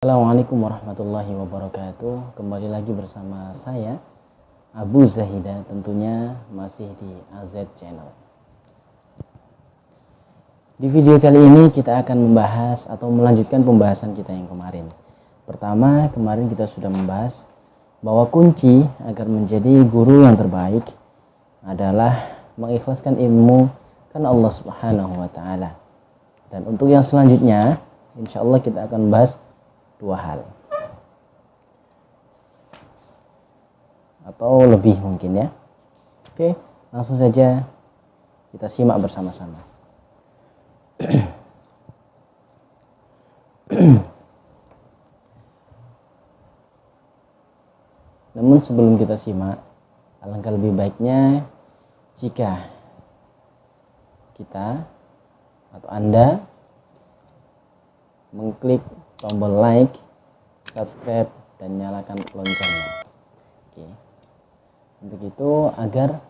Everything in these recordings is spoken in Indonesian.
Assalamualaikum warahmatullahi wabarakatuh. Kembali lagi bersama saya Abu Zahida, tentunya masih di AZ Channel. Di video kali ini kita akan membahas atau melanjutkan pembahasan kita yang kemarin. Pertama, kemarin kita sudah membahas bahwa kunci agar menjadi guru yang terbaik adalah mengikhlaskan ilmu karena Allah Subhanahu wa taala. Dan untuk yang selanjutnya, insya Allah kita akan membahas dua hal atau lebih mungkin ya. Oke, langsung saja kita simak bersama-sama. Namun sebelum kita simak, alangkah lebih baiknya jika kita atau Anda mengklik tombol like, subscribe, dan nyalakan loncengnya. Oke. Untuk itu agar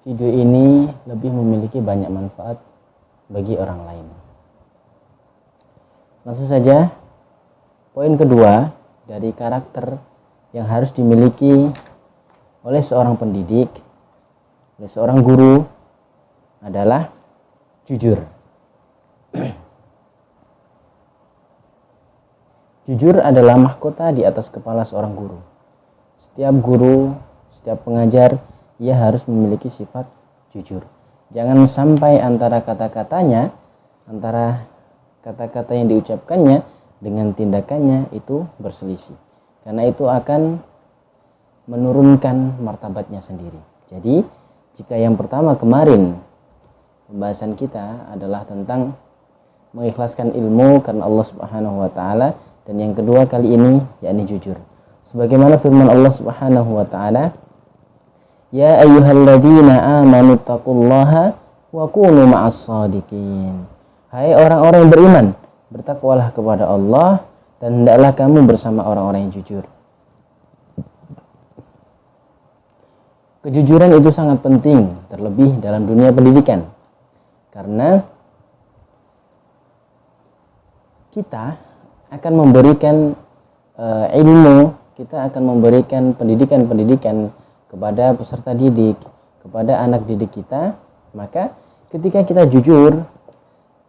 video ini lebih memiliki banyak manfaat bagi orang lain. Langsung saja, poin kedua dari karakter yang harus dimiliki oleh seorang pendidik, oleh seorang guru adalah jujur. Jujur adalah mahkota di atas kepala seorang guru. Setiap guru, setiap pengajar, ia harus memiliki sifat jujur. Jangan sampai antara kata-katanya, antara kata-kata yang diucapkannya dengan tindakannya itu berselisih. Karena itu akan menurunkan martabatnya sendiri. Jadi, jika yang pertama kemarin pembahasan kita adalah tentang mengikhlaskan ilmu karena Allah Subhanahu wa taala, dan yang kedua kali ini yakni jujur. Sebagaimana firman Allah Subhanahu wa taala, "Ya ayyuhalladzina amanu taqullaha wa kunu ma'as shadiqin." Hai orang-orang yang beriman, bertakwalah kepada Allah dan hendaklah kamu bersama orang-orang yang jujur. Kejujuran itu sangat penting, terlebih dalam dunia pendidikan. Karena kita akan memberikan ilmu, kita akan memberikan pendidikan-pendidikan kepada peserta didik, kepada anak didik kita. Maka ketika kita jujur,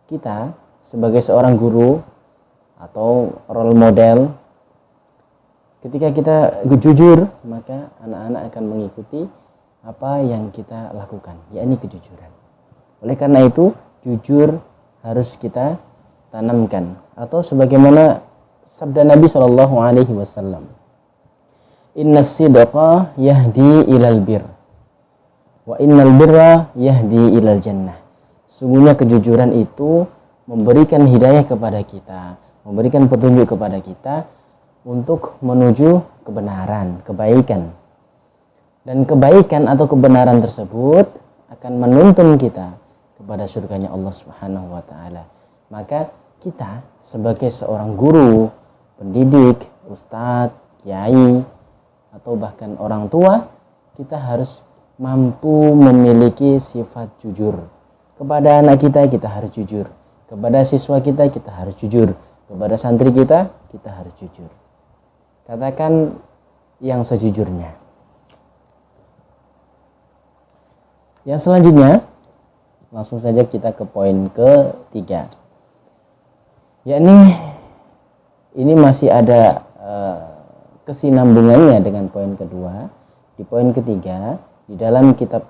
kita sebagai seorang guru atau role model, ketika kita jujur, maka anak-anak akan mengikuti apa yang kita lakukan, yakni kejujuran. Oleh karena itu, jujur harus kita tanamkan, atau sebagaimana sabda Nabi Shallallahu Alaihi Wasallam, Innas sidqa yahdi ilal bir, wa innal birra yahdi ilal jannah. Sungguhnya kejujuran itu memberikan hidayah kepada kita, memberikan petunjuk kepada kita untuk menuju kebenaran, kebaikan. Dan kebaikan atau kebenaran tersebut akan menuntun kita kepada surganya Allah Subhanahu wa taala. Maka kita sebagai seorang guru, pendidik, ustadz, kiai, atau bahkan orang tua, kita harus mampu memiliki sifat jujur. Kepada anak kita harus jujur. Kepada siswa kita harus jujur. Kepada santri kita harus jujur. Katakan yang sejujurnya. Yang selanjutnya, langsung saja kita ke poin ketiga. Yakni ini masih ada kesinambungannya dengan poin kedua. Di poin ketiga, di dalam kitab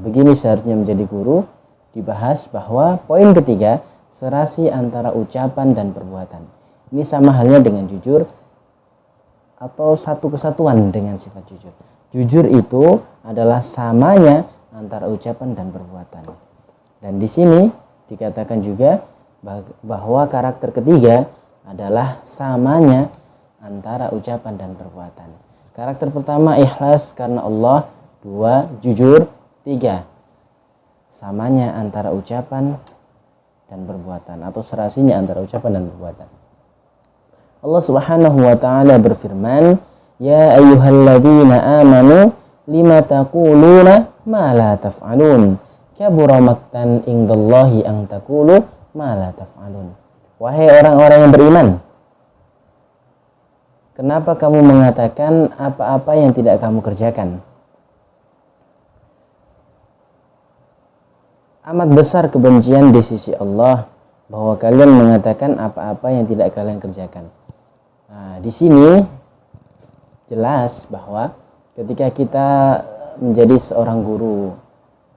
Begini Seharusnya Menjadi Guru, dibahas bahwa poin ketiga, serasi antara ucapan dan perbuatan. Ini sama halnya dengan jujur atau satu kesatuan dengan sifat jujur. Jujur itu adalah samanya antara ucapan dan perbuatan. Dan di sini dikatakan juga bahwa karakter ketiga adalah samanya antara ucapan dan perbuatan. Karakter pertama ikhlas karena Allah, 2 jujur, 3 samanya antara ucapan dan perbuatan atau serasinya antara ucapan dan perbuatan. Allah Subhanahu wa taala berfirman, "Ya ayyuhalladzina amanu lima taquluna ma la taf'alun. Kabura maqtan indallahi an taqulu ma la taf'alun." Wahai orang-orang yang beriman, Kenapa kamu mengatakan apa-apa yang tidak kamu kerjakan? Amat besar kebencian di sisi Allah bahwa kalian mengatakan apa-apa yang tidak kalian kerjakan. Nah, di sini jelas bahwa ketika kita menjadi seorang guru,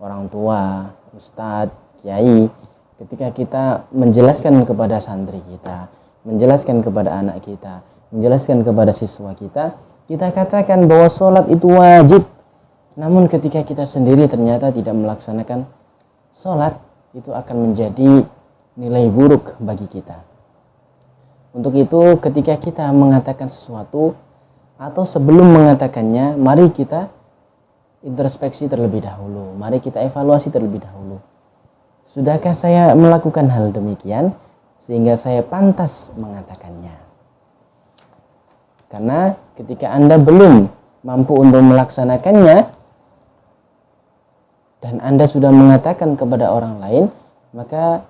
orang tua, ustadz, kiai, ketika kita menjelaskan kepada santri kita, menjelaskan kepada anak kita, menjelaskan kepada siswa kita, kita katakan bahwa sholat itu wajib. Namun ketika kita sendiri ternyata tidak melaksanakan sholat, itu akan menjadi nilai buruk bagi kita. Untuk itu ketika kita mengatakan sesuatu atau sebelum mengatakannya, mari kita introspeksi terlebih dahulu. Mari kita evaluasi terlebih dahulu. Sudahkah saya melakukan hal demikian sehingga saya pantas mengatakannya? Karena ketika Anda belum mampu untuk melaksanakannya dan Anda sudah mengatakan kepada orang lain, maka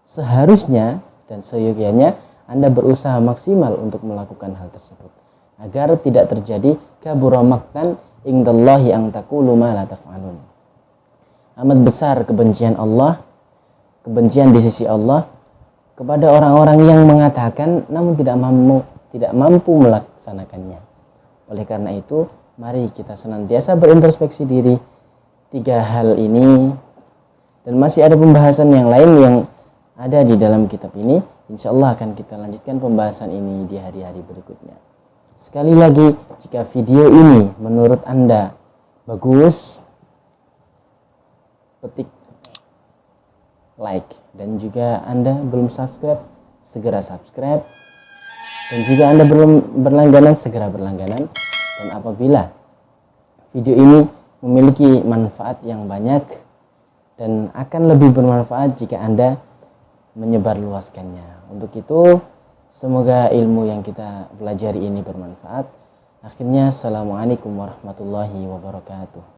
seharusnya dan seyogyanya Anda berusaha maksimal untuk melakukan hal tersebut agar tidak terjadi kabura maqtan indallahi an taqulu ma la taf'alun. Amat besar kebencian Allah, kebencian di sisi Allah kepada orang-orang yang mengatakan namun tidak mampu melaksanakannya. Oleh karena itu, mari kita senantiasa berintrospeksi diri 3 hal ini, dan masih ada pembahasan yang lain yang ada di dalam kitab ini. Insya Allah akan kita lanjutkan pembahasan ini di hari-hari berikutnya. Sekali lagi, jika video ini menurut Anda bagus, petik like, dan juga Anda belum subscribe, segera subscribe, dan jika Anda belum berlangganan, segera berlangganan. Dan apabila video ini memiliki manfaat yang banyak dan akan lebih bermanfaat jika Anda menyebarluaskannya. Untuk itu, semoga ilmu yang kita pelajari ini bermanfaat. Akhirnya, assalamualaikum warahmatullahi wabarakatuh.